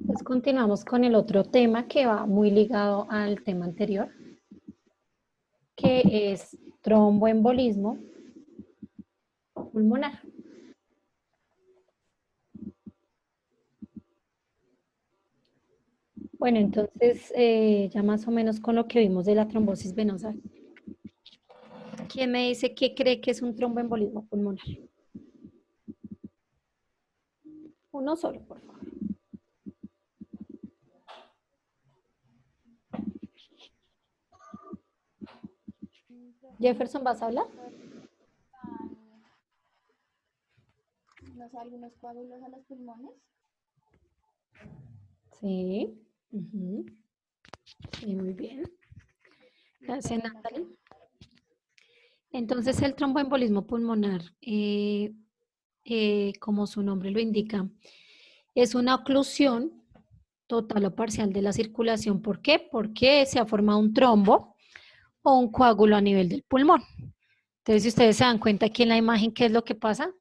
Pues continuamos con el otro tema que va muy ligado al tema anterior, que es tromboembolismo pulmonar. Bueno, entonces ya más o menos con lo que vimos de la trombosis venosa, ¿quién me dice qué cree que es un tromboembolismo pulmonar? Uno solo, por favor. Jefferson, ¿vas a hablar? No sé, algunos coágulos a los pulmones. Sí. Sí, muy bien. Gracias, Natalie. Entonces, el tromboembolismo pulmonar, como su nombre lo indica, es una oclusión total o parcial de la circulación. ¿Por qué? Porque se ha formado un trombo o un coágulo a nivel del pulmón. Entonces, si ustedes se dan cuenta aquí en la imagen, ¿qué es lo que pasa?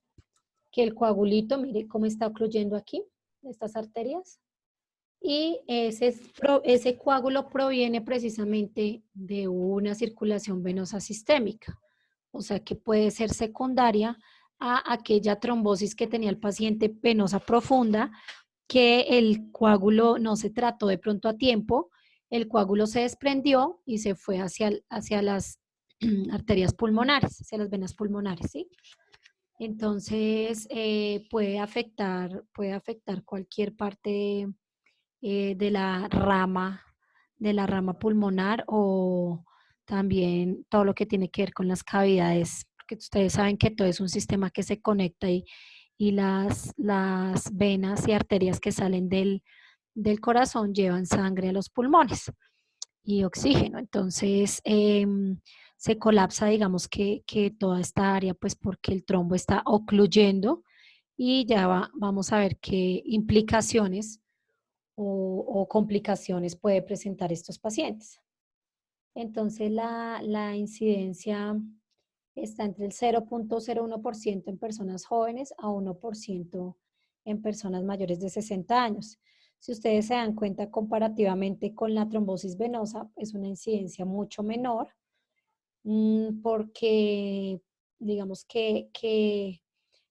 Que el coagulito, mire cómo está ocluyendo aquí, estas arterias, y ese coágulo proviene precisamente de una circulación venosa sistémica, o sea que puede ser secundaria a aquella trombosis que tenía el paciente venosa profunda, que el coágulo no se trató de pronto a tiempo, el coágulo se desprendió y se fue hacia las arterias pulmonares, hacia las venas pulmonares, ¿sí? Entonces puede afectar cualquier parte de la rama pulmonar o también todo lo que tiene que ver con las cavidades, porque ustedes saben que todo es un sistema que se conecta y las venas y arterias que salen del corazón llevan sangre a los pulmones y oxígeno. Entonces, se colapsa, digamos que toda esta área, pues porque el trombo está ocluyendo y ya vamos a ver qué implicaciones o complicaciones puede presentar estos pacientes. Entonces, la incidencia está entre el 0.01% en personas jóvenes a 1% en personas mayores de 60 años. Si ustedes se dan cuenta comparativamente con la trombosis venosa, es una incidencia mucho menor porque digamos que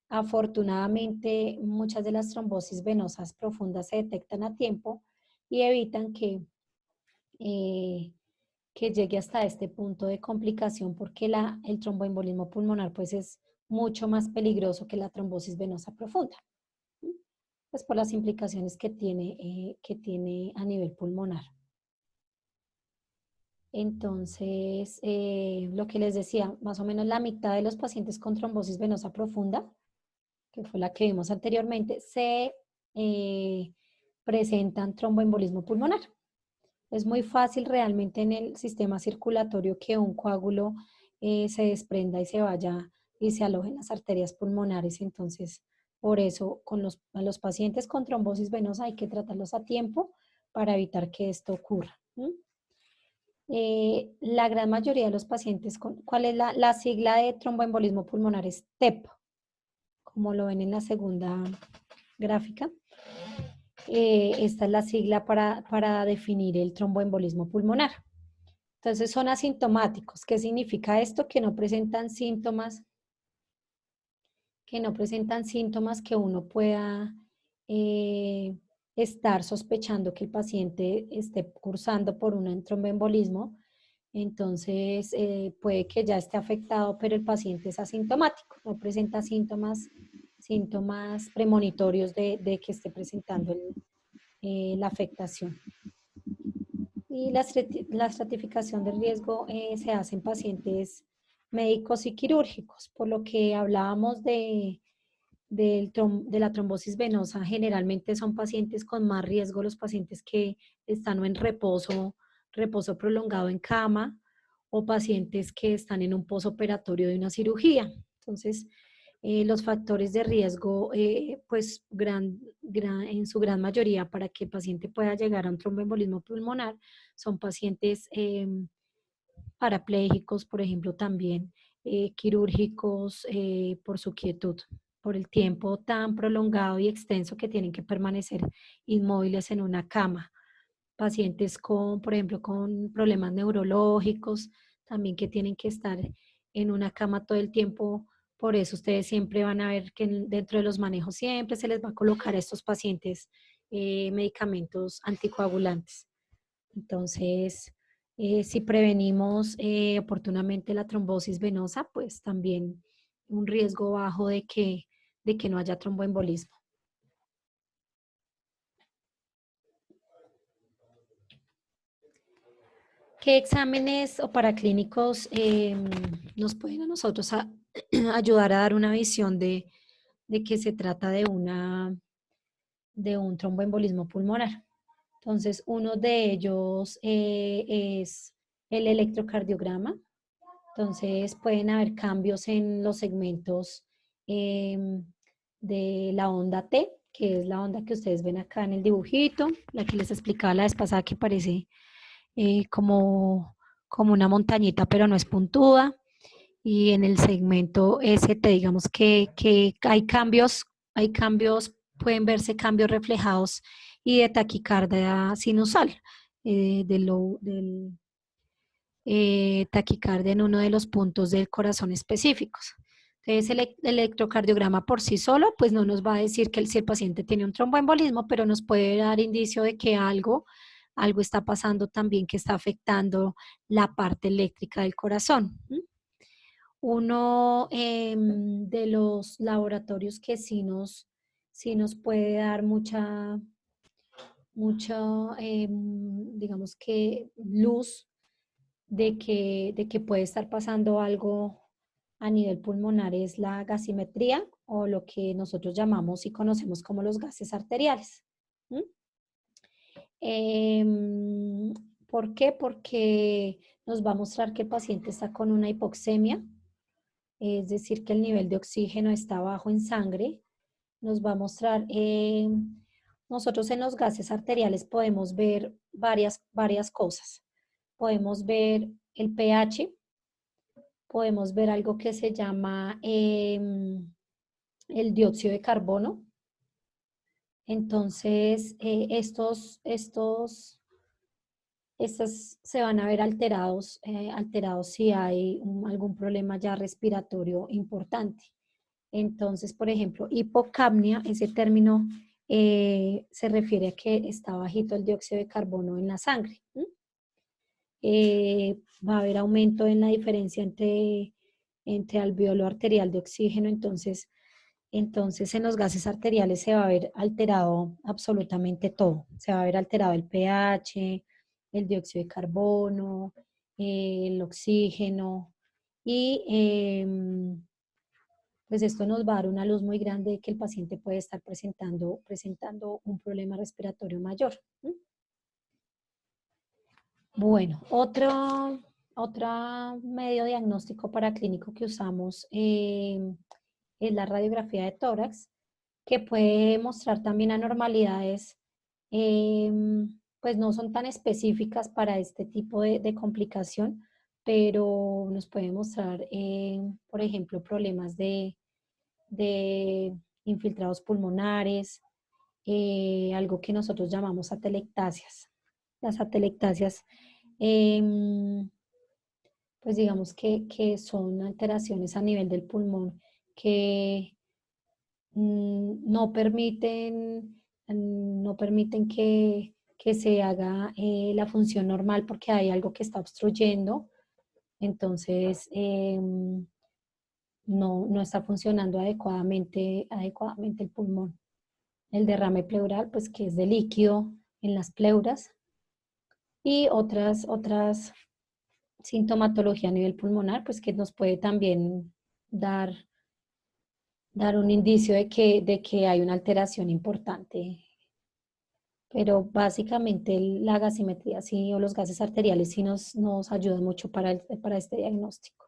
afortunadamente muchas de las trombosis venosas profundas se detectan a tiempo y evitan eh, que llegue hasta este punto de complicación porque el tromboembolismo pulmonar pues es mucho más peligroso que la trombosis venosa profunda, pues por las implicaciones que tiene a nivel pulmonar. Entonces, lo que les decía, más o menos la mitad de los pacientes con trombosis venosa profunda, que fue la que vimos anteriormente, se presentan tromboembolismo pulmonar. Es muy fácil realmente en el sistema circulatorio que un coágulo se desprenda y se vaya y se aloje en las arterias pulmonares. Entonces, por eso a los pacientes con trombosis venosa hay que tratarlos a tiempo para evitar que esto ocurra. La gran mayoría de los pacientes, ¿cuál es la sigla de tromboembolismo pulmonar? Es TEP, como lo ven en la segunda gráfica. Esta es la sigla para definir el tromboembolismo pulmonar. Entonces son asintomáticos. ¿Qué significa esto? Que no presentan síntomas, que uno pueda estar sospechando que el paciente esté cursando por un tromboembolismo. Entonces puede que ya esté afectado, pero el paciente es asintomático, no presenta síntomas premonitorios de que esté presentando la afectación. Y la estratificación de riesgo se hace en pacientes médicos y quirúrgicos, por lo que hablábamos de la trombosis venosa, generalmente son pacientes con más riesgo, los pacientes que están en reposo prolongado en cama, o pacientes que están en un posoperatorio de una cirugía. Entonces, los factores de riesgo, pues en su gran mayoría para que el paciente pueda llegar a un tromboembolismo pulmonar son pacientes parapléjicos, por ejemplo, también quirúrgicos por su quietud. por el tiempo tan prolongado y extenso que tienen que permanecer inmóviles en una cama. Pacientes con, por ejemplo, con problemas neurológicos, también que tienen que estar en una cama todo el tiempo. Por eso ustedes siempre van a ver que dentro de los manejos siempre se les va a colocar a estos pacientes medicamentos anticoagulantes. Entonces, si prevenimos oportunamente la trombosis venosa, pues también un riesgo bajo de que no haya tromboembolismo. ¿Qué exámenes o paraclínicos nos pueden a nosotros ayudar a dar una visión de que se trata de un tromboembolismo pulmonar? Entonces, uno de ellos es el electrocardiograma. Entonces, pueden haber cambios en los segmentos de la onda T, que es la onda que ustedes ven acá en el dibujito, la que les explicaba la vez pasada que parece como una montañita, pero no es puntuda. Y en el segmento ST, digamos que hay cambios, pueden verse cambios reflejados y de taquicardia sinusal, del taquicardia en uno de los puntos del corazón específicos. Entonces, el electrocardiograma por sí solo, pues no nos va a decir que si el paciente tiene un tromboembolismo, pero nos puede dar indicio de que algo está pasando también que está afectando la parte eléctrica del corazón. Uno de los laboratorios que sí nos puede dar mucha digamos que luz de que puede estar pasando algo a nivel pulmonar es la gasimetría o lo que nosotros llamamos y conocemos como los gases arteriales. ¿Por qué? Porque nos va a mostrar que el paciente está con una hipoxemia, es decir, que el nivel de oxígeno está bajo en sangre. Nos va a mostrar, nosotros en los gases arteriales podemos ver varias cosas. Podemos ver el pH, podemos ver algo que se llama el dióxido de carbono. Entonces, estos se van a ver alterados si hay algún problema ya respiratorio importante. Entonces, por ejemplo, hipocapnia, ese término se refiere a que está bajito el dióxido de carbono en la sangre. Va a haber aumento en la diferencia entre alveolo arterial de oxígeno, entonces en los gases arteriales se va a ver alterado absolutamente todo. Se va a ver alterado el pH, el dióxido de carbono, el oxígeno y pues esto nos va a dar una luz muy grande de que el paciente puede estar presentando un problema respiratorio mayor. Bueno, otro medio diagnóstico paraclínico que usamos es la radiografía de tórax, que puede mostrar también anormalidades, pues no son tan específicas para este tipo de complicación, pero nos puede mostrar, por ejemplo, problemas de infiltrados pulmonares, algo que nosotros llamamos atelectasias. Las atelectasias, pues digamos que son alteraciones a nivel del pulmón que no permiten que se haga la función normal porque hay algo que está obstruyendo. Entonces, no está funcionando adecuadamente el pulmón. El derrame pleural, pues que es de líquido en las pleuras y otras sintomatología a nivel pulmonar, pues que nos puede también dar un indicio de que hay una alteración importante. Pero básicamente la gasimetría sí, o los gases arteriales sí nos ayudan mucho para este diagnóstico.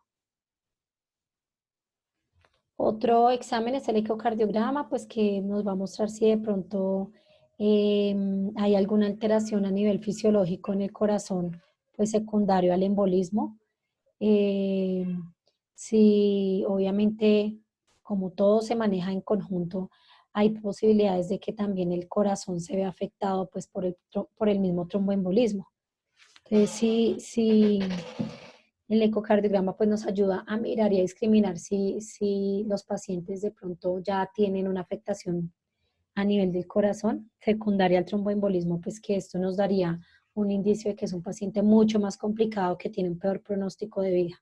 Otro examen es el ecocardiograma, pues que nos va a mostrar si de pronto hay alguna alteración a nivel fisiológico en el corazón, pues secundario al embolismo. Si obviamente como todo se maneja en conjunto, hay posibilidades de que también el corazón se vea afectado pues por el mismo tromboembolismo. Entonces, sí, el ecocardiograma pues nos ayuda a mirar y a discriminar si los pacientes de pronto ya tienen una afectación a nivel del corazón, secundaria al tromboembolismo, pues que esto nos daría un indicio de que es un paciente mucho más complicado, que tiene un peor pronóstico de vida.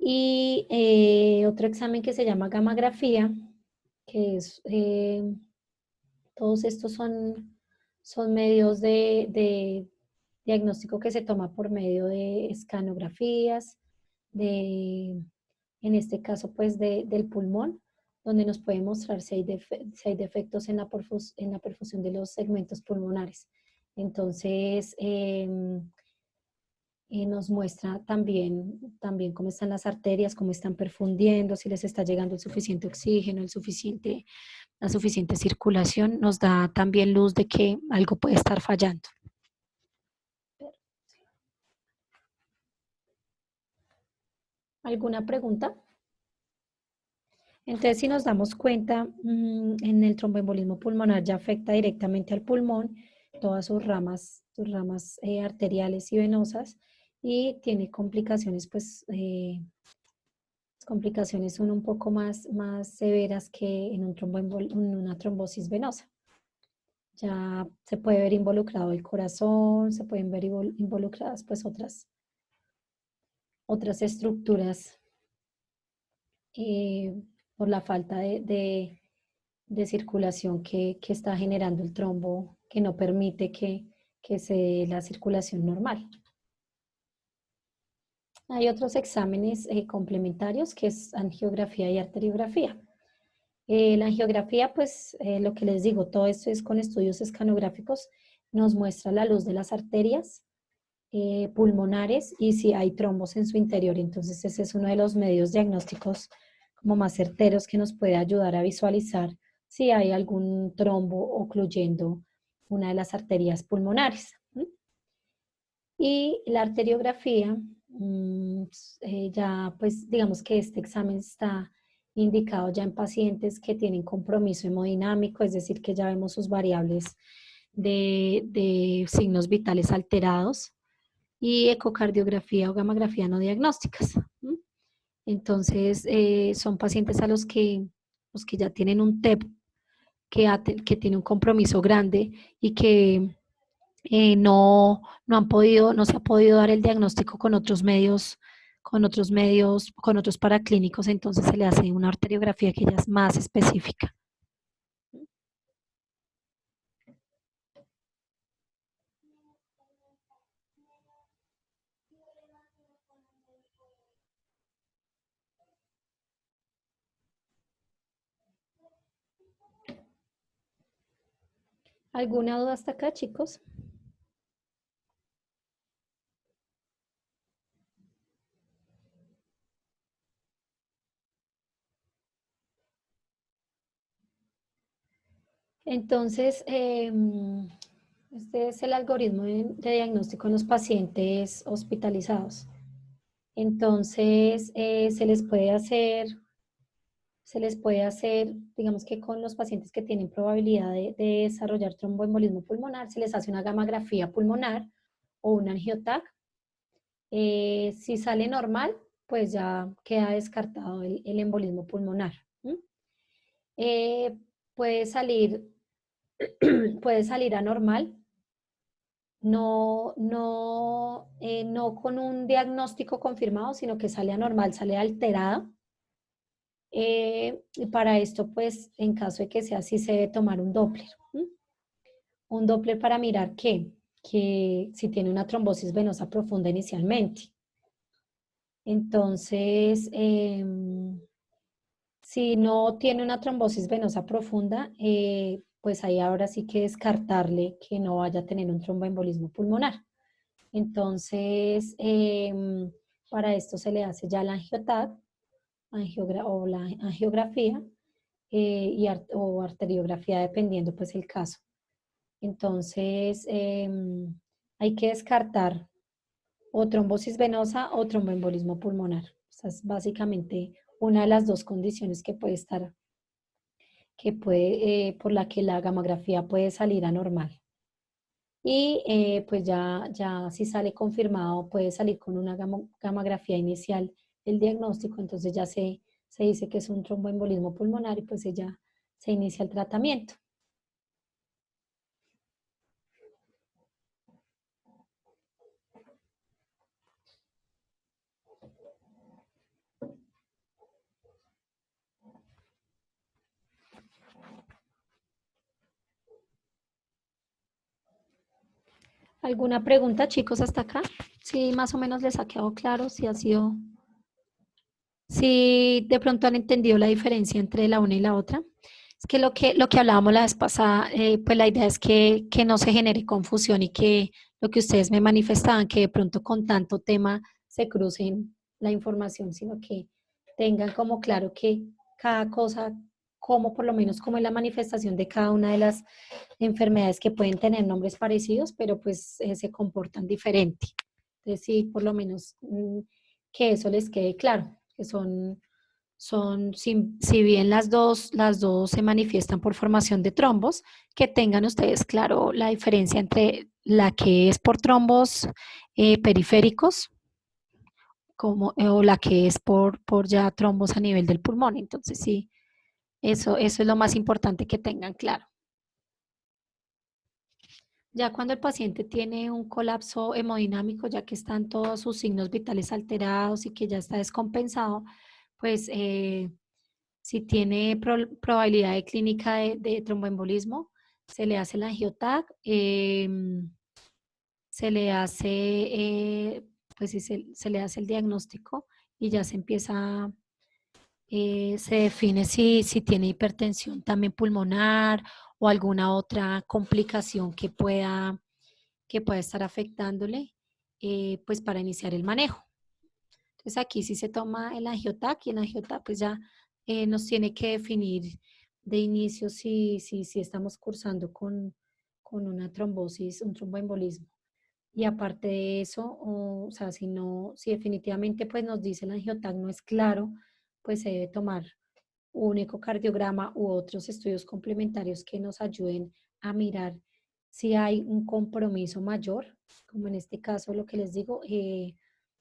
Y otro examen que se llama gammagrafía, que es, todos estos son medios de diagnóstico que se toma por medio de escanografías, en este caso pues del pulmón, donde nos puede mostrar si hay defectos en la perfusión de los segmentos pulmonares. Entonces, nos muestra también cómo están las arterias, cómo están perfundiendo, si les está llegando el suficiente oxígeno, la suficiente circulación, nos da también luz de que algo puede estar fallando. ¿Alguna pregunta? Entonces, si nos damos cuenta, en el tromboembolismo pulmonar ya afecta directamente al pulmón, todas sus ramas arteriales y venosas, y tiene complicaciones, pues, las complicaciones son un poco más severas que en una trombosis venosa. Ya se puede ver involucrado el corazón, se pueden ver involucradas pues otras estructuras por la falta de circulación que está generando el trombo, que no permite que se dé la circulación normal. Hay otros exámenes complementarios, que es angiografía y arteriografía. La angiografía, pues lo que les digo, todo esto es con estudios escanográficos, nos muestra la luz de las arterias pulmonares y si hay trombos en su interior. Entonces ese es uno de los medios diagnósticos como más certeros que nos puede ayudar a visualizar si hay algún trombo ocluyendo una de las arterias pulmonares. Y la arteriografía, ya pues digamos que este examen está indicado ya en pacientes que tienen compromiso hemodinámico, es decir, que ya vemos sus variables de signos vitales alterados, y ecocardiografía o gammagrafía no diagnósticas. Entonces, son pacientes a los que ya tienen un TEP que tiene un compromiso grande y que no se ha podido dar el diagnóstico con otros paraclínicos, entonces se le hace una arteriografía que ya es más específica. ¿Alguna duda hasta acá, chicos? Entonces, este es el algoritmo de diagnóstico en los pacientes hospitalizados. Entonces, se les puede hacer, digamos que con los pacientes que tienen probabilidad de desarrollar tromboembolismo pulmonar, se les hace una gammagrafía pulmonar o un angiotac. Si sale normal, pues ya queda descartado el embolismo pulmonar. Eh, puede salir, puede salir anormal, no con un diagnóstico confirmado, sino que sale anormal, sale alterado. Y para esto, pues, en caso de que sea así, se debe tomar un Doppler. Un Doppler para mirar que si tiene una trombosis venosa profunda inicialmente. Entonces, si no tiene una trombosis venosa profunda, pues ahí ahora sí que descartarle que no vaya a tener un tromboembolismo pulmonar. Entonces, para esto se le hace ya la angiotac o la angiografía o arteriografía, dependiendo pues el caso. Entonces, hay que descartar o trombosis venosa o tromboembolismo pulmonar. Esa es básicamente una de las dos condiciones que puede estar, por la que la gamografía puede salir anormal. Y pues ya si sale confirmado, puede salir con una gamografía inicial el diagnóstico, entonces ya se dice que es un tromboembolismo pulmonar y pues ya se inicia el tratamiento. ¿Alguna pregunta, chicos, hasta acá? Sí, más o menos les ha quedado claro si ha sido, si de pronto han entendido la diferencia entre la una y la otra. Es que lo que hablábamos la vez pasada, pues la idea es que no se genere confusión y que lo que ustedes me manifestaban, que de pronto con tanto tema se crucen la información, sino que tengan como claro que cada cosa, como por lo menos como es la manifestación de cada una de las enfermedades que pueden tener nombres parecidos, pero pues se comportan diferente. Entonces sí, por lo menos que eso les quede claro, que si bien las dos se manifiestan por formación de trombos, que tengan ustedes claro la diferencia entre la que es por trombos periféricos o la que es por ya trombos a nivel del pulmón. Entonces sí, eso es lo más importante que tengan claro. Ya cuando el paciente tiene un colapso hemodinámico, ya que están todos sus signos vitales alterados y que ya está descompensado, pues si tiene probabilidad de clínica de tromboembolismo, se le hace el angiotac, se le hace, pues sí, se le hace el diagnóstico y ya se empieza, se define si tiene hipertensión también pulmonar o alguna otra complicación que pueda estar afectándole, pues para iniciar el manejo. Entonces aquí sí se toma el angiotac y el angiotac pues ya nos tiene que definir de inicio si estamos cursando con una trombosis, un tromboembolismo. Y aparte de eso, o sea, si definitivamente pues nos dice el angiotac no es claro, pues se debe tomar un ecocardiograma u otros estudios complementarios que nos ayuden a mirar si hay un compromiso mayor, como en este caso lo que les digo,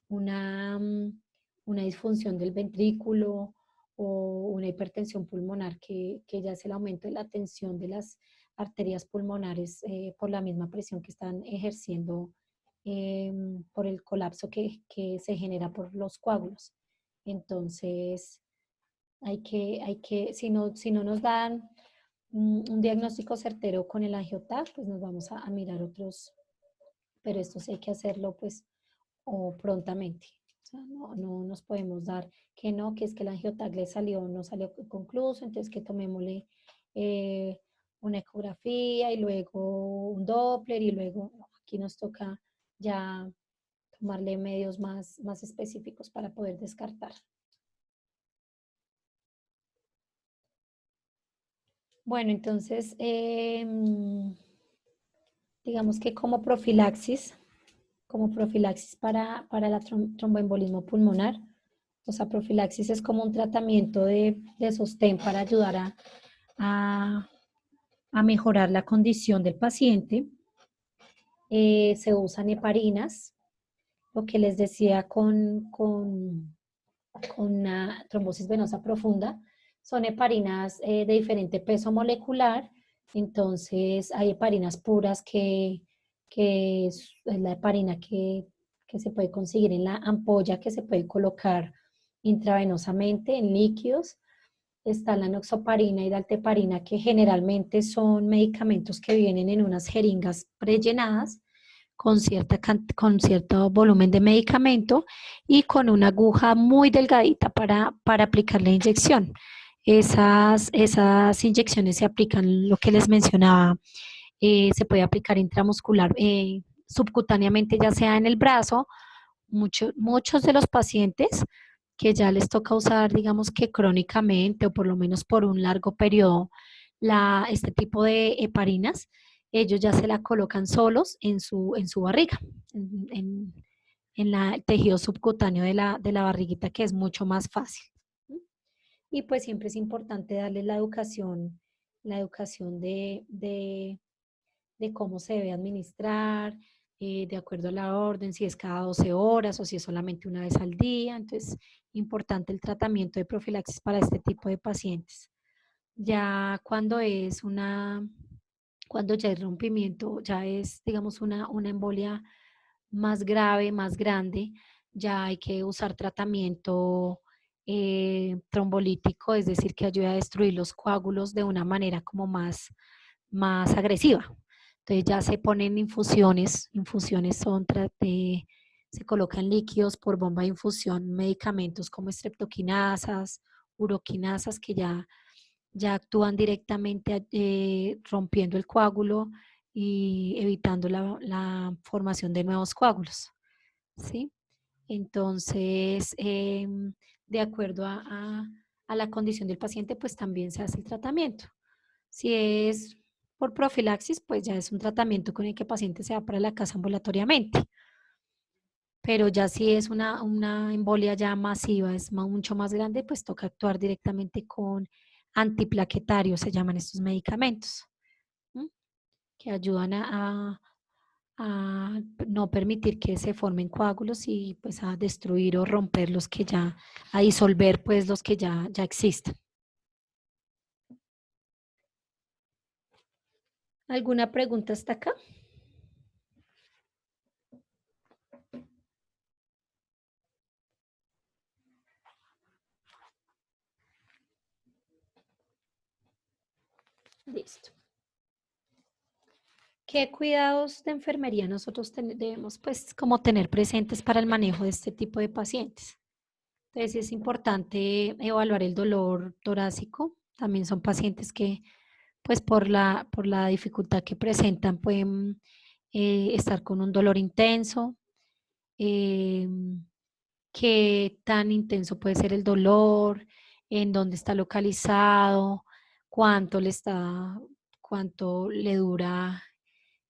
una, una disfunción del ventrículo o una hipertensión pulmonar que ya es el aumento de la tensión de las arterias pulmonares por la misma presión que están ejerciendo por el colapso que se genera por los coágulos. Entonces, si no nos dan un diagnóstico certero con el angiotac, pues nos vamos a mirar otros, pero esto sí hay que hacerlo pues o prontamente. O sea, no nos podemos dar que no, que es que el angiotac no salió concluso, entonces que tomémosle una ecografía y luego un Doppler y luego no, aquí nos toca ya tomarle medios más específicos para poder descartar. Bueno, entonces, digamos que como profilaxis para el tromboembolismo pulmonar, o sea, profilaxis es como un tratamiento de sostén para ayudar a, a mejorar la condición del paciente. Se usan heparinas, lo que les decía con una trombosis venosa profunda, son heparinas de diferente peso molecular, entonces hay heparinas puras que es la heparina que se puede conseguir en la ampolla, que se puede colocar intravenosamente en líquidos. Está la noxoparina y la dalteparina, que generalmente son medicamentos que vienen en unas jeringas prellenadas con cierto volumen de medicamento y con una aguja muy delgadita para aplicar la inyección. Esas inyecciones se aplican, lo que les mencionaba, se puede aplicar intramuscular, subcutáneamente, ya sea en el brazo. Muchos de los pacientes que ya les toca usar, digamos que crónicamente o por lo menos por un largo periodo, este tipo de heparinas, ellos ya se la colocan solos en su barriga, en, el tejido subcutáneo de la barriguita, que es mucho más fácil. Y pues siempre es importante darle la educación de cómo se debe administrar, de acuerdo a la orden, si es cada 12 horas o si es solamente una vez al día. Entonces, importante el tratamiento de profilaxis para este tipo de pacientes. Ya cuando ya hay rompimiento, ya es, digamos, una embolia más grave, más grande, ya hay que usar tratamiento trombolítico, es decir, que ayude a destruir los coágulos de una manera como más agresiva. Entonces ya se ponen infusiones, se colocan líquidos por bomba de infusión, medicamentos como streptoquinasas, uroquinasas que ya actúan directamente rompiendo el coágulo y evitando la formación de nuevos coágulos, ¿sí? Entonces, de acuerdo a la condición del paciente, pues también se hace el tratamiento. Si es por profilaxis, pues ya es un tratamiento con el que el paciente se va para la casa ambulatoriamente. Pero ya si es una embolia ya masiva, es mucho más grande, pues toca actuar directamente con antiplaquetarios, se llaman estos medicamentos, ¿m? Que ayudan a no permitir que se formen coágulos y pues a destruir o romper los que ya, a disolver pues los que ya existen. ¿Alguna pregunta hasta acá? Listo. ¿Qué cuidados de enfermería nosotros debemos pues como tener presentes para el manejo de este tipo de pacientes? Entonces es importante evaluar el dolor torácico. También son pacientes que pues por la dificultad que presentan pueden estar con un dolor intenso. eh, Qué tan intenso puede ser el dolor, en dónde está localizado, cuánto cuánto le dura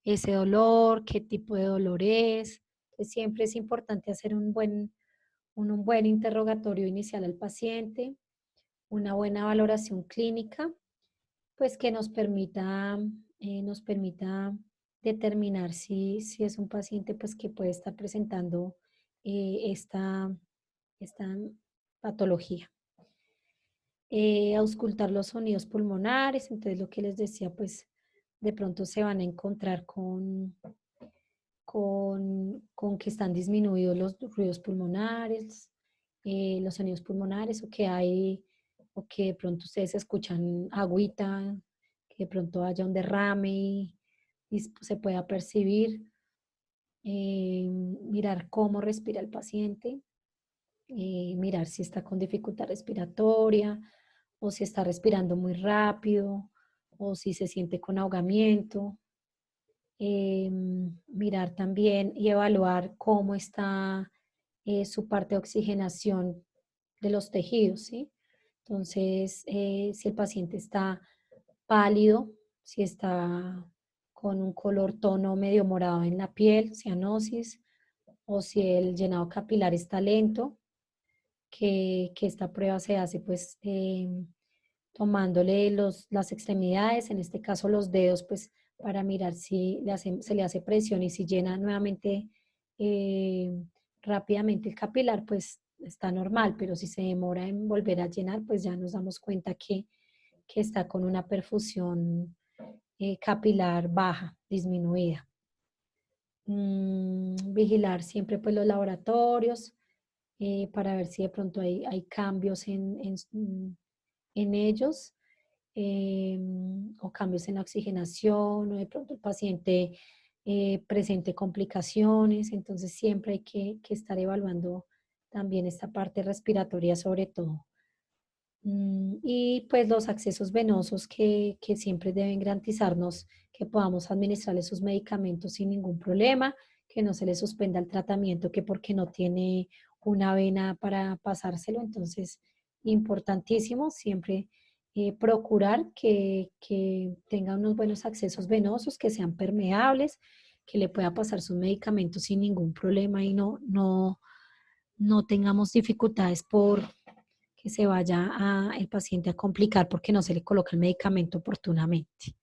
ese dolor, qué tipo de dolor es. Pues siempre es importante hacer un buen interrogatorio inicial al paciente, una buena valoración clínica, pues que nos permita determinar si es un paciente pues que puede estar presentando esta patología. Auscultar los sonidos pulmonares, entonces lo que les decía, pues de pronto se van a encontrar con que están disminuidos los ruidos pulmonares, los sonidos pulmonares, o que de pronto ustedes escuchan agüita, que de pronto haya un derrame y se pueda percibir, mirar cómo respira el paciente, mirar si está con dificultad respiratoria o si está respirando muy rápido o si se siente con ahogamiento. Mirar también y evaluar cómo está su parte de oxigenación de los tejidos, ¿sí? Entonces, si el paciente está pálido, si está con un color tono medio morado en la piel, cianosis, o si el llenado capilar está lento, que esta prueba se hace pues tomándole las extremidades, en este caso los dedos, pues para mirar si se le hace presión y si llena nuevamente eh, rápidamente el capilar, pues está normal, pero si se demora en volver a llenar, pues ya nos damos cuenta que está con una perfusión capilar baja, disminuida. Vigilar siempre pues los laboratorios para ver si de pronto hay cambios en ellos o cambios en la oxigenación o de pronto el paciente presente complicaciones. Entonces siempre hay que estar evaluando también esta parte respiratoria sobre todo. Y pues los accesos venosos que siempre deben garantizarnos que podamos administrarle sus medicamentos sin ningún problema, que no se le suspenda el tratamiento, que porque no tiene una vena para pasárselo. Entonces, importantísimo siempre procurar que tenga unos buenos accesos venosos, que sean permeables, que le pueda pasar sus medicamentos sin ningún problema y no tengamos dificultades por que se vaya el paciente a complicar porque no se le coloca el medicamento oportunamente.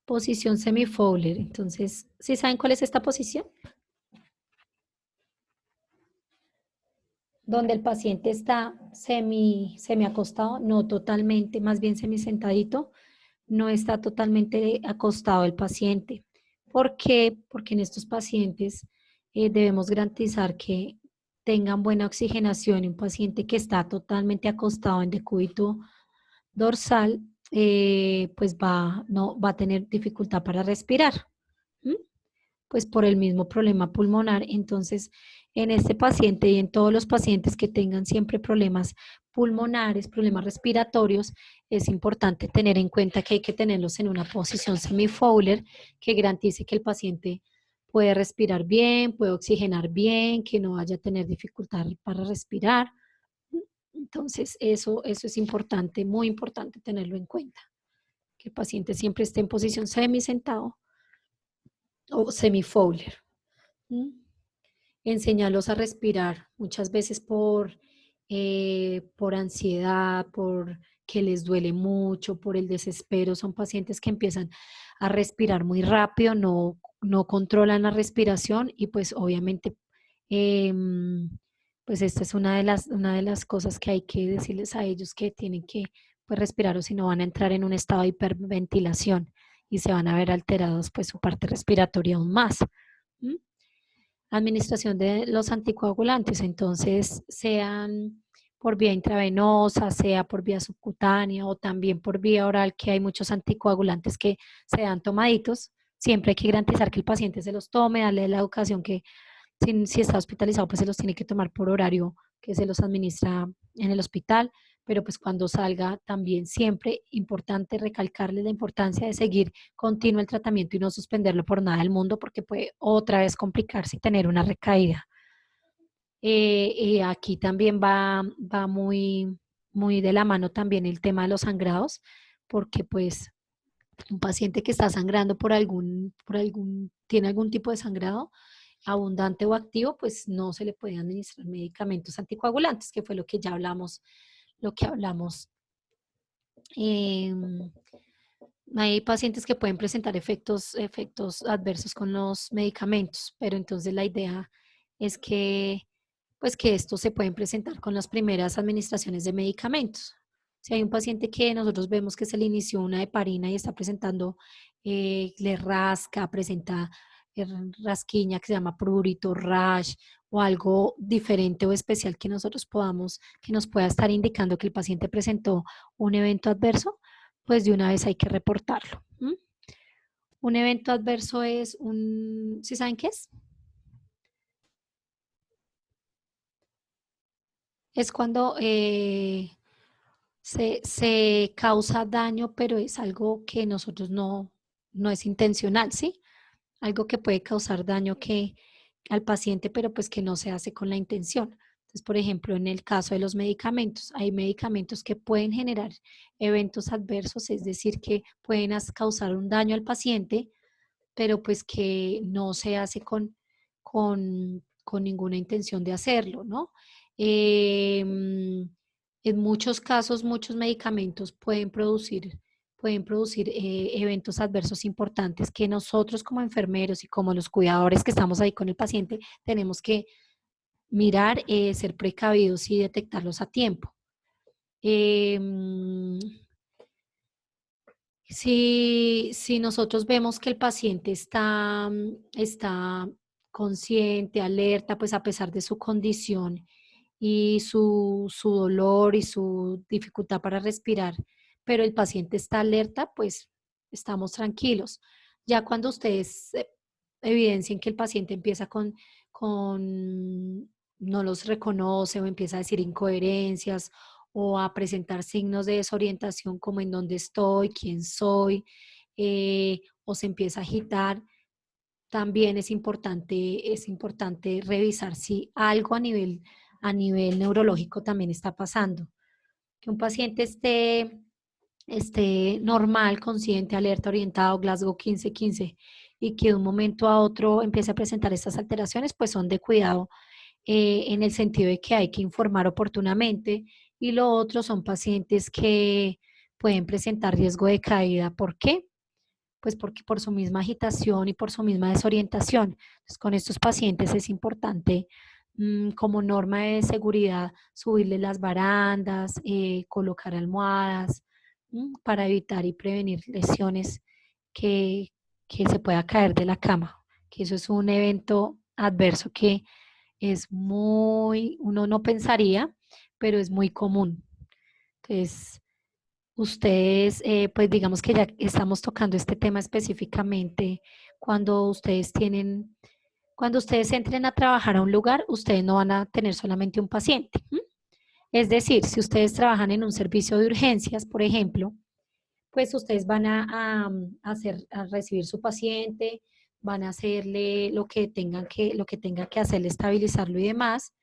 Posición semi-Fowler. Entonces, ¿sí saben cuál es esta posición? Donde el paciente está semi acostado, no totalmente, más bien semi sentadito, no está totalmente acostado el paciente. ¿Por qué? Porque en estos pacientes debemos garantizar que tengan buena oxigenación y un paciente que está totalmente acostado en decúbito dorsal, pues no, va a tener dificultad para respirar. ¿Mm? Pues por el mismo problema pulmonar. Entonces, en este paciente y en todos los pacientes que tengan siempre problemas pulmonares, problemas respiratorios, es importante tener en cuenta que hay que tenerlos en una posición semi-Fowler que garantice que el paciente puede respirar bien, puede oxigenar bien, que no vaya a tener dificultad para respirar. Entonces, eso es importante, muy importante tenerlo en cuenta, que el paciente siempre esté en posición semi-sentado o semi-Fowler. ¿Mm? Enseñarlos a respirar, muchas veces por ansiedad, por que les duele mucho, por el desespero. Son pacientes que empiezan a respirar muy rápido, no controlan la respiración y pues obviamente pues esta es una de las cosas que hay que decirles a ellos que tienen que pues, respirar o si no van a entrar en un estado de hiperventilación y se van a ver alterados pues su parte respiratoria aún más. ¿Mm? Administración de los anticoagulantes, entonces sean por vía intravenosa, sea por vía subcutánea o también por vía oral, que hay muchos anticoagulantes que se dan tomaditos. Siempre hay que garantizar que el paciente se los tome, darle la educación que si está hospitalizado, pues se los tiene que tomar por horario que se los administra en el hospital, pero pues cuando salga también siempre importante recalcarle la importancia de seguir continuo el tratamiento y no suspenderlo por nada del mundo porque puede otra vez complicarse y tener una recaída. Y aquí también va muy de la mano también el tema de los sangrados, porque pues un paciente que está sangrando tiene algún tipo de sangrado abundante o activo, pues no se le puede administrar medicamentos anticoagulantes, que fue lo que hablamos. Hay pacientes que pueden presentar efectos adversos con los medicamentos, pero entonces la idea es pues que estos se pueden presentar con las primeras administraciones de medicamentos. Si hay un paciente que nosotros vemos que se le inició una heparina y está presentando, le rasca, presenta rasquiña que se llama prurito, rash o algo diferente o especial que nos pueda estar indicando que el paciente presentó un evento adverso, pues de una vez hay que reportarlo. ¿Mm? Un evento adverso ¿sí saben qué es? Es cuando se causa daño, pero es algo que nosotros no es intencional, ¿sí? Algo que puede causar daño al paciente, pero pues que no se hace con la intención. Entonces, por ejemplo, en el caso de los medicamentos, hay medicamentos que pueden generar eventos adversos, es decir, que pueden causar un daño al paciente, pero pues que no se hace con ninguna intención de hacerlo, ¿no? En muchos casos, muchos medicamentos pueden producir eventos adversos importantes que nosotros como enfermeros y como los cuidadores que estamos ahí con el paciente tenemos que mirar, ser precavidos y detectarlos a tiempo. Em, si nosotros vemos que el paciente está consciente, alerta, pues a pesar de su condición y su dolor y su dificultad para respirar, pero el paciente está alerta, pues estamos tranquilos. Ya cuando ustedes evidencien que el paciente empieza no los reconoce o empieza a decir incoherencias o a presentar signos de desorientación como en dónde estoy, quién soy, o se empieza a agitar, también es importante revisar si algo a nivel neurológico también está pasando. Que un paciente esté esté normal, consciente, alerta, orientado, Glasgow 15-15, y que de un momento a otro empiece a presentar estas alteraciones, pues son de cuidado en el sentido de que hay que informar oportunamente. Y lo otro son pacientes que pueden presentar riesgo de caída. ¿Por qué? Pues porque por su misma agitación y por su misma desorientación. Entonces, con estos pacientes es importante, como norma de seguridad, subirle las barandas, colocar almohadas, para evitar y prevenir lesiones que, que se pueda caer de la cama, que eso es un evento adverso que es muy, uno no pensaría, pero es muy común. Entonces, ustedes, pues digamos que ya estamos tocando este tema específicamente cuando ustedes tienen, cuando ustedes entren a trabajar a un lugar, ustedes no van a tener solamente un paciente. Es decir, si ustedes trabajan en un servicio de urgencias, por ejemplo, pues ustedes van a recibir su paciente, van a hacerle lo que lo que tenga que hacerle, estabilizarlo y demás,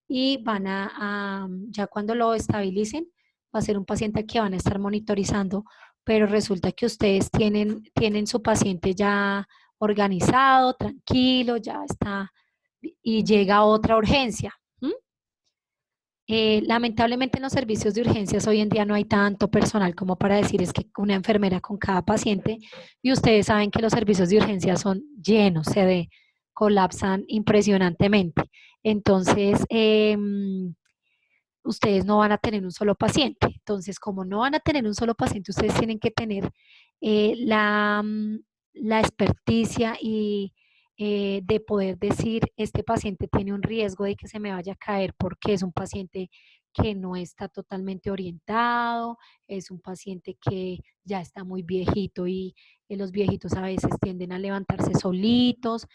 y ya cuando lo estabilicen, va a ser un paciente que van a estar monitorizando, pero resulta que ustedes tienen su paciente ya organizado, tranquilo, ya está, y llega otra urgencia. Lamentablemente en los servicios de urgencias hoy en día no hay tanto personal como para decir es que una enfermera con cada paciente, y ustedes saben que los servicios de urgencias son llenos, colapsan impresionantemente. Entonces, ustedes no van a tener un solo paciente. Entonces, como no van a tener un solo paciente, ustedes tienen que tener la experticia y de poder decir, este paciente tiene un riesgo de que se me vaya a caer porque es un paciente que no está totalmente orientado, es un paciente que ya está muy viejito y los viejitos a veces tienden a levantarse solitos,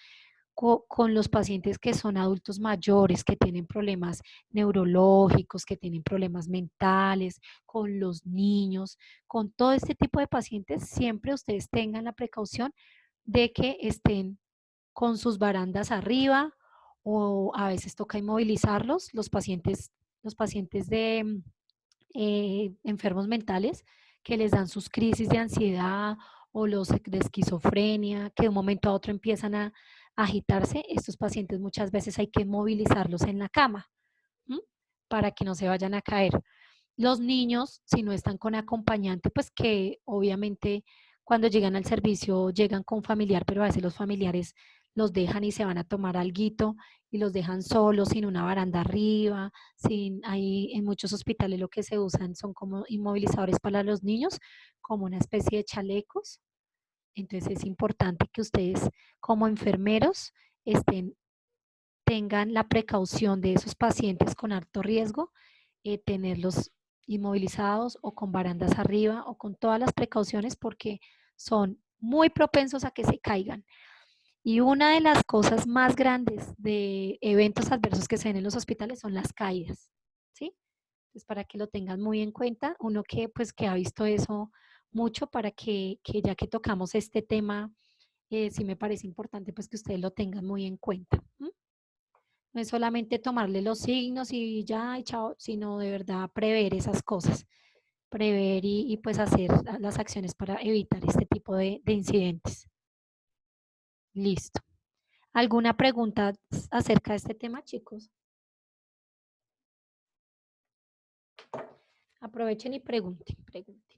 con los pacientes que son adultos mayores, que tienen problemas neurológicos, que tienen problemas mentales, con los niños, con todo este tipo de pacientes, siempre ustedes tengan la precaución de que estén con sus barandas arriba, o a veces toca inmovilizarlos, los pacientes de enfermos mentales que les dan sus crisis de ansiedad o los de esquizofrenia, que de un momento a otro empiezan a agitarse. Estos pacientes muchas veces hay que movilizarlos en la cama, ¿m? Para que no se vayan a caer. Los niños, si no están con acompañante, pues que obviamente cuando llegan al servicio llegan con familiar, pero a veces los familiares los dejan y se van a tomar alguito y los dejan solos, sin una baranda arriba, ahí en muchos hospitales lo que se usan son como inmovilizadores para los niños, como una especie de chalecos. Entonces es importante que ustedes como enfermeros estén, tengan la precaución de esos pacientes con alto riesgo, tenerlos inmovilizados o con barandas arriba o con todas las precauciones, porque son muy propensos a que se caigan. Y una de las cosas más grandes de eventos adversos que se ven en los hospitales son las caídas, ¿sí? Entonces, para que lo tengan muy en cuenta, uno que pues que ha visto eso mucho, para que ya que tocamos este tema, sí me parece importante pues que ustedes lo tengan muy en cuenta. No es solamente tomarle los signos y ya, y chao, sino de verdad prever esas cosas, prever y pues hacer las acciones para evitar este tipo de incidentes. Listo. ¿Alguna pregunta acerca de este tema, chicos? Aprovechen y pregunten, pregunten.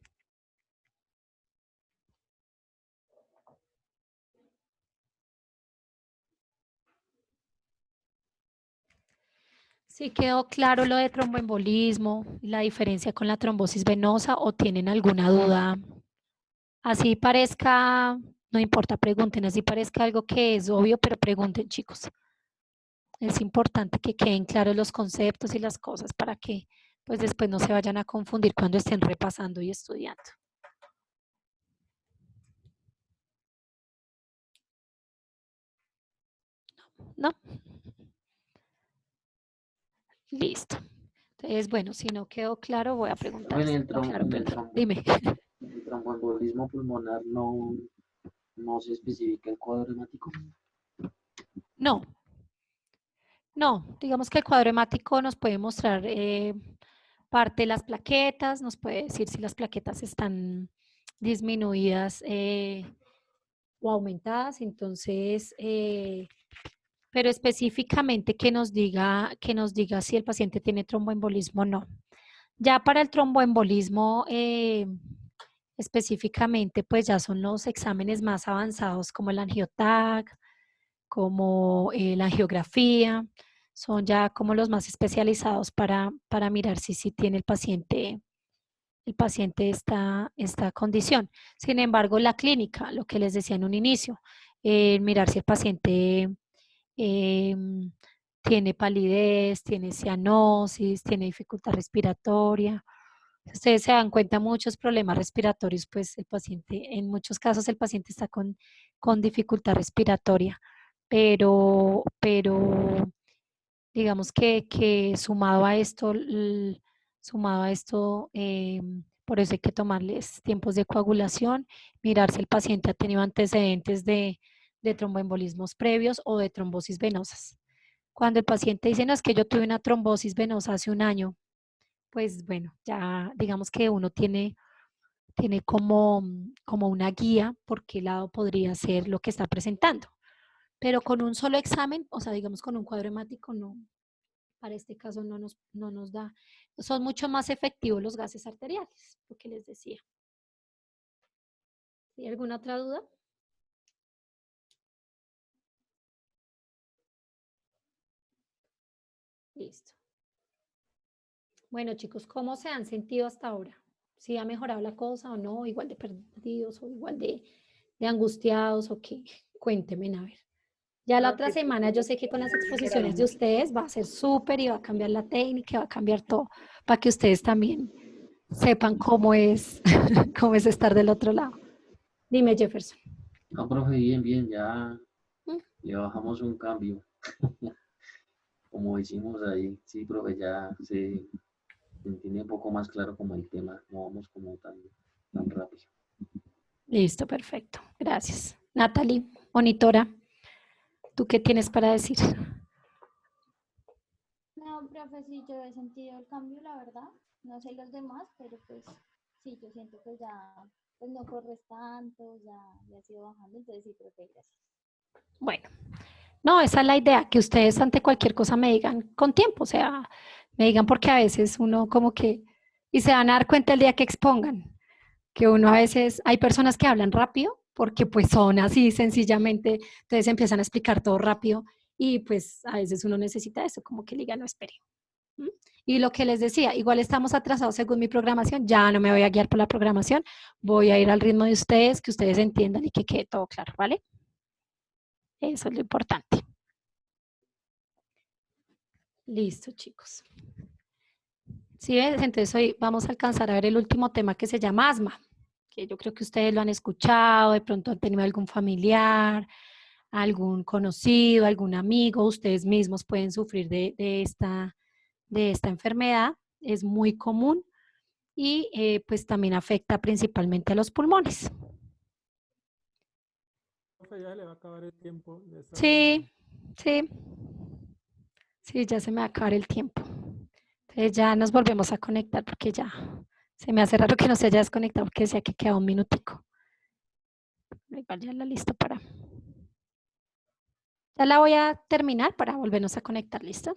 ¿Sí quedó claro lo de tromboembolismo, la diferencia con la trombosis venosa, o tienen alguna duda? Así parezca, no importa, pregunten, así parezca algo que es obvio, pero pregunten, chicos. Es importante que queden claros los conceptos y las cosas para que pues después no se vayan a confundir cuando estén repasando y estudiando. ¿No? Listo. Entonces, bueno, si no quedó claro, voy a preguntar. En el, No, claro, en el, perdón. Dime. el tromboembolismo pulmonar no se especifica el cuadro hemático. No, no. Digamos que el cuadro hemático nos puede mostrar parte de las plaquetas, nos puede decir si las plaquetas están disminuidas o aumentadas, entonces, pero específicamente que nos diga si el paciente tiene tromboembolismo o no. Ya para el tromboembolismo, específicamente, pues ya son los exámenes más avanzados como el AngioTAC, como la angiografía, son ya como los más especializados para mirar si tiene el paciente esta condición. Sin embargo, la clínica, lo que les decía en un inicio, mirar si el paciente tiene palidez, tiene cianosis, tiene dificultad respiratoria. Ustedes se dan cuenta, muchos problemas respiratorios, pues el paciente, en muchos casos el paciente está con dificultad respiratoria, pero digamos que sumado a esto, por eso hay que tomarles tiempos de coagulación, mirar si el paciente ha tenido antecedentes de tromboembolismos previos o de trombosis venosas. Cuando el paciente dice, no, es que yo tuve una trombosis venosa hace un año, pues bueno, ya digamos que uno tiene como una guía por qué lado podría ser lo que está presentando. Pero con un solo examen, o sea, digamos con un cuadro hemático, no, para este caso no nos da. Son mucho más efectivos los gases arteriales, lo que les decía. ¿Hay alguna otra duda? Listo. Bueno, chicos, ¿cómo se han sentido hasta ahora? ¿Si ha mejorado la cosa o no? ¿Igual de perdidos o igual de angustiados o qué? Cuéntenme, a ver. Ya la otra semana yo sé que con las exposiciones de ustedes va a ser súper y va a cambiar la técnica, va a cambiar todo, para que ustedes también sepan cómo es, cómo es estar del otro lado. Dime, Jefferson. No, profe, bien, bien, ya ¿Mm? le bajamos un cambio, como hicimos ahí. Sí, profe, ya se entiende un poco más claro como el tema, no vamos como tan rápido. Listo, perfecto. Gracias. Natalie, monitora, ¿tú qué tienes para decir? No, profe, sí, yo he sentido el cambio, la verdad. No sé los demás, pero pues sí, yo siento que ya pues no corres tanto, ya has ido bajando, entonces sí, profe, gracias. Bueno, no, esa es la idea, que ustedes ante cualquier cosa me digan con tiempo, o sea, me digan porque a veces uno como que, y se van a dar cuenta el día que expongan, que uno a veces, hay personas que hablan rápido porque pues son así sencillamente, entonces empiezan a explicar todo rápido y pues a veces uno necesita eso, como que le digan, no espere. ¿Mm? Y lo que les decía, igual estamos atrasados según mi programación, ya no me voy a guiar por la programación, voy a ir al ritmo de ustedes, que ustedes entiendan y que quede todo claro, ¿vale? Eso es lo importante. Listo, chicos. ¿Sí ves? Entonces hoy vamos a alcanzar a ver el último tema que se llama asma, que yo creo que ustedes lo han escuchado, de pronto han tenido algún familiar, algún conocido, algún amigo, ustedes mismos pueden sufrir de esta enfermedad, es muy común y pues también afecta principalmente a los pulmones. Profe, ya le va a acabar el tiempo de esta Sí, reunión. sí, sí, ya se me va a acabar el tiempo. Entonces ya nos volvemos a conectar porque ya se me hace raro que no se haya desconectado porque decía que queda un minutico. Igual ya la lista para... Ya la voy a terminar para volvernos a conectar, ¿listo?